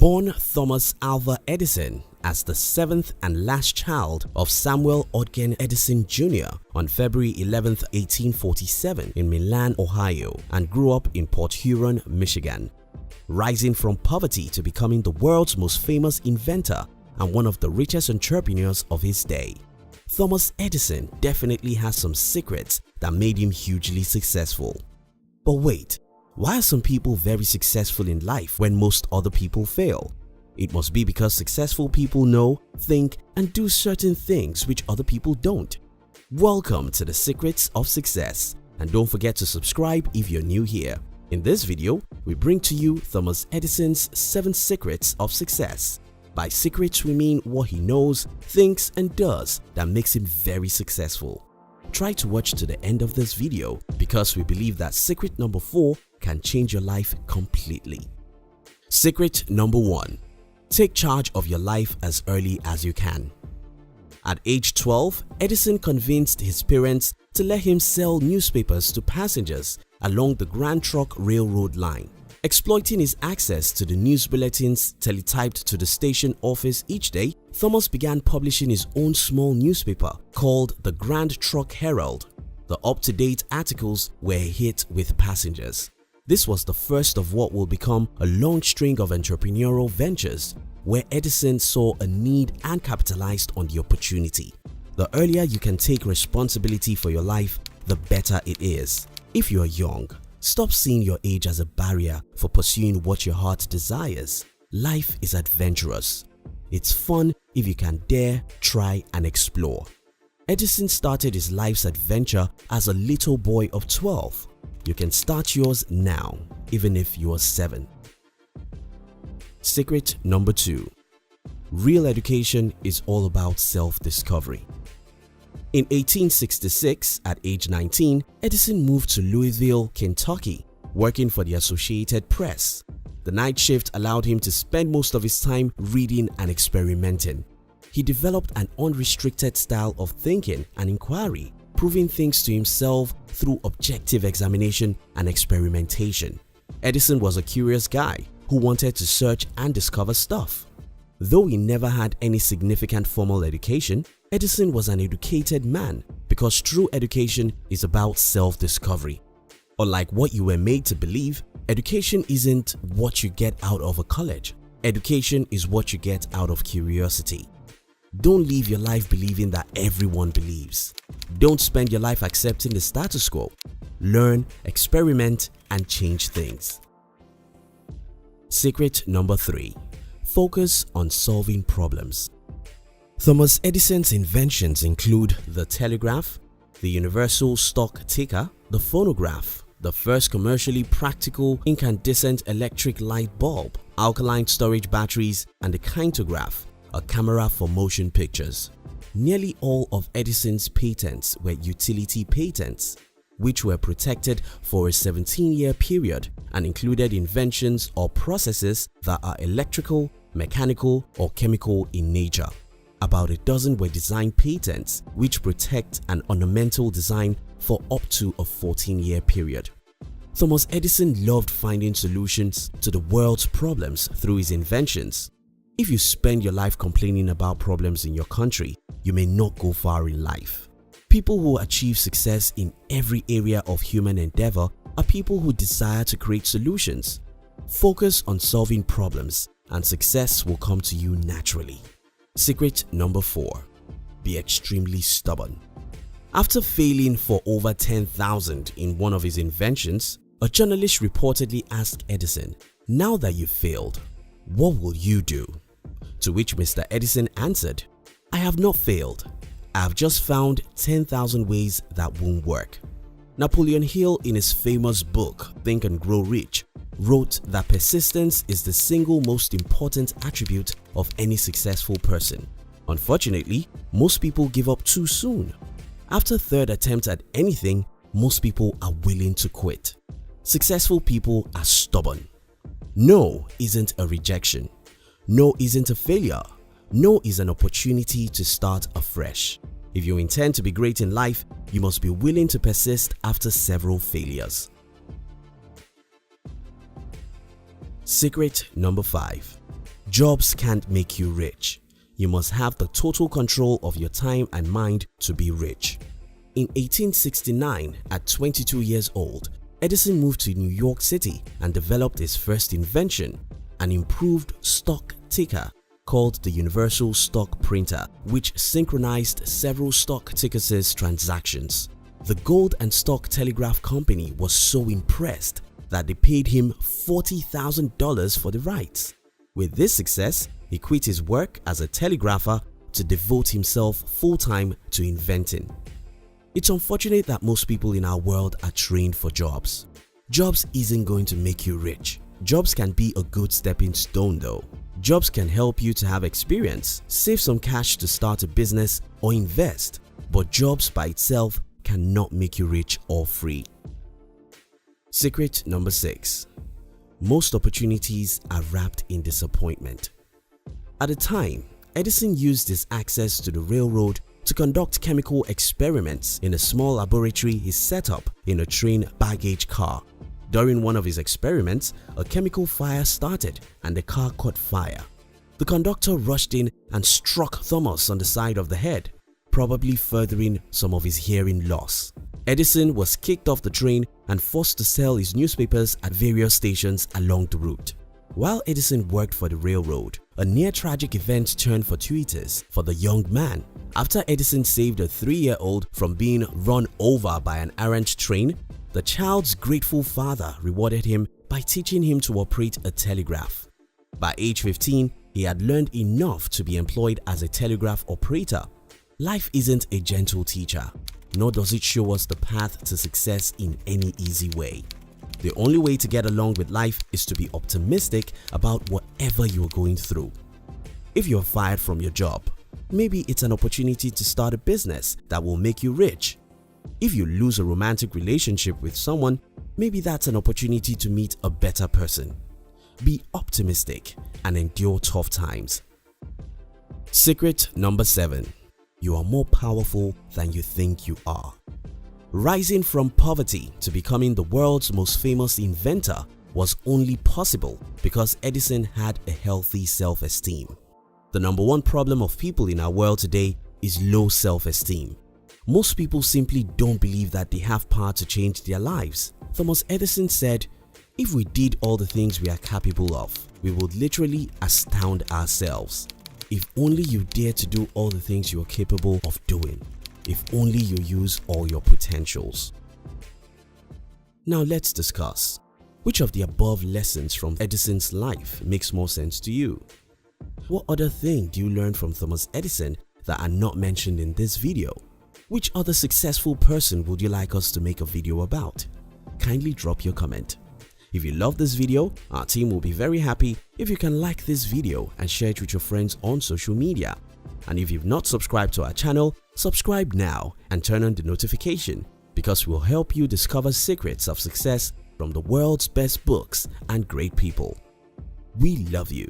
Born Thomas Alva Edison as the seventh and last child of Samuel Ogden Edison Jr. on February 11, 1847 in Milan, Ohio, and grew up in Port Huron, Michigan. Rising from poverty to becoming the world's most famous inventor and one of the richest entrepreneurs of his day, Thomas Edison definitely has some secrets that made him hugely successful. But wait, why are some people very successful in life when most other people fail? It must be because successful people know, think, and do certain things which other people don't. Welcome to the Secrets of Success, and don't forget to subscribe if you're new here. In this video, we bring to you Thomas Edison's 7 Secrets of Success. By secrets, we mean what he knows, thinks, and does that makes him very successful. Try to watch to the end of this video because we believe that secret number 4 can change your life completely. Secret number 1. Take charge of your life as early as you can. At age 12, Edison convinced his parents to let him sell newspapers to passengers along the Grand Trunk Railroad line. Exploiting his access to the news bulletins teletyped to the station office each day, Thomas began publishing his own small newspaper called the Grand Trunk Herald. The up-to-date articles were a hit with passengers. This was the first of what will become a long string of entrepreneurial ventures where Edison saw a need and capitalized on the opportunity. The earlier you can take responsibility for your life, the better it is. If you are young, stop seeing your age as a barrier for pursuing what your heart desires. Life is adventurous. It's fun if you can dare, try, and explore. Edison started his life's adventure as a little boy of 12. You can start yours now, even if you are 7. Secret number 2. Real education is all about self-discovery. In 1866, at age 19, Edison moved to Louisville, Kentucky, working for the Associated Press. The night shift allowed him to spend most of his time reading and experimenting. He developed an unrestricted style of thinking and inquiry, proving things to himself through objective examination and experimentation. Edison was a curious guy who wanted to search and discover stuff. Though he never had any significant formal education, Edison was an educated man because true education is about self-discovery. Unlike what you were made to believe, education isn't what you get out of a college. Education is what you get out of curiosity. Don't live your life believing that everyone believes. Don't spend your life accepting the status quo. Learn, experiment, and change things. Secret number 3. Focus on solving problems. Thomas Edison's inventions include the telegraph, the universal stock ticker, the phonograph, the first commercially practical incandescent electric light bulb, alkaline storage batteries, and the kintograph, a camera for motion pictures. Nearly all of Edison's patents were utility patents, which were protected for a 17-year period and included inventions or processes that are electrical, mechanical, or chemical in nature. About a dozen were design patents, which protect an ornamental design for up to a 14-year period. Thomas Edison loved finding solutions to the world's problems through his inventions. If you spend your life complaining about problems in your country, you may not go far in life. People who achieve success in every area of human endeavor are people who desire to create solutions. Focus on solving problems and success will come to you naturally. Secret number 4. Be extremely stubborn. After failing for over 10,000 in one of his inventions, a journalist reportedly asked Edison, "Now that you've failed, what will you do?" To which Mr. Edison answered, "I have not failed. I have just found 10,000 ways that won't work." Napoleon Hill, in his famous book Think and Grow Rich, wrote that persistence is the single most important attribute of any successful person. Unfortunately, most people give up too soon. After third attempt at anything, most people are willing to quit. Successful people are stubborn. No isn't a rejection. No isn't a failure. No is an opportunity to start afresh. If you intend to be great in life, you must be willing to persist after several failures. Secret number 5. Jobs can't make you rich. You must have the total control of your time and mind to be rich. In 1869, at 22 years old, Edison moved to New York City and developed his first invention, an improved stock ticker called the Universal Stock Printer, which synchronized several stock tickers' transactions. The Gold and Stock Telegraph Company was so impressed that they paid him $40,000 for the rights. With this success, he quit his work as a telegrapher to devote himself full-time to inventing. It's unfortunate that most people in our world are trained for jobs. Jobs isn't going to make you rich. Jobs can be a good stepping stone though. Jobs can help you to have experience, save some cash to start a business or invest, but jobs by itself cannot make you rich or free. Secret number 6. Most opportunities are wrapped in disappointment. At the time, Edison used his access to the railroad to conduct chemical experiments in a small laboratory he set up in a train baggage car. During one of his experiments, a chemical fire started and the car caught fire. The conductor rushed in and struck Thomas on the side of the head, probably furthering some of his hearing loss. Edison was kicked off the train and forced to sell his newspapers at various stations along the route. While Edison worked for the railroad, a near-tragic event turned fortuitous for the young man. After Edison saved a 3-year-old from being run over by an errant train, the child's grateful father rewarded him by teaching him to operate a telegraph. By age 15, he had learned enough to be employed as a telegraph operator. Life isn't a gentle teacher, nor does it show us the path to success in any easy way. The only way to get along with life is to be optimistic about whatever you're going through. If you're fired from your job, maybe it's an opportunity to start a business that will make you rich. If you lose a romantic relationship with someone, maybe that's an opportunity to meet a better person. Be optimistic and endure tough times. Secret number 7. You are more powerful than you think you are. Rising from poverty to becoming the world's most famous inventor was only possible because Edison had a healthy self-esteem. The number one problem of people in our world today is low self-esteem. Most people simply don't believe that they have power to change their lives. Thomas Edison said, "If we did all the things we are capable of, we would literally astound ourselves. If only you dare to do all the things you are capable of doing. If only you use all your potentials." Now let's discuss. Which of the above lessons from Edison's life makes more sense to you? What other thing do you learn from Thomas Edison that are not mentioned in this video? Which other successful person would you like us to make a video about? Kindly drop your comment. If you love this video, our team will be very happy if you can like this video and share it with your friends on social media. And if you've not subscribed to our channel, subscribe now and turn on the notification because we'll help you discover secrets of success from the world's best books and great people. We love you.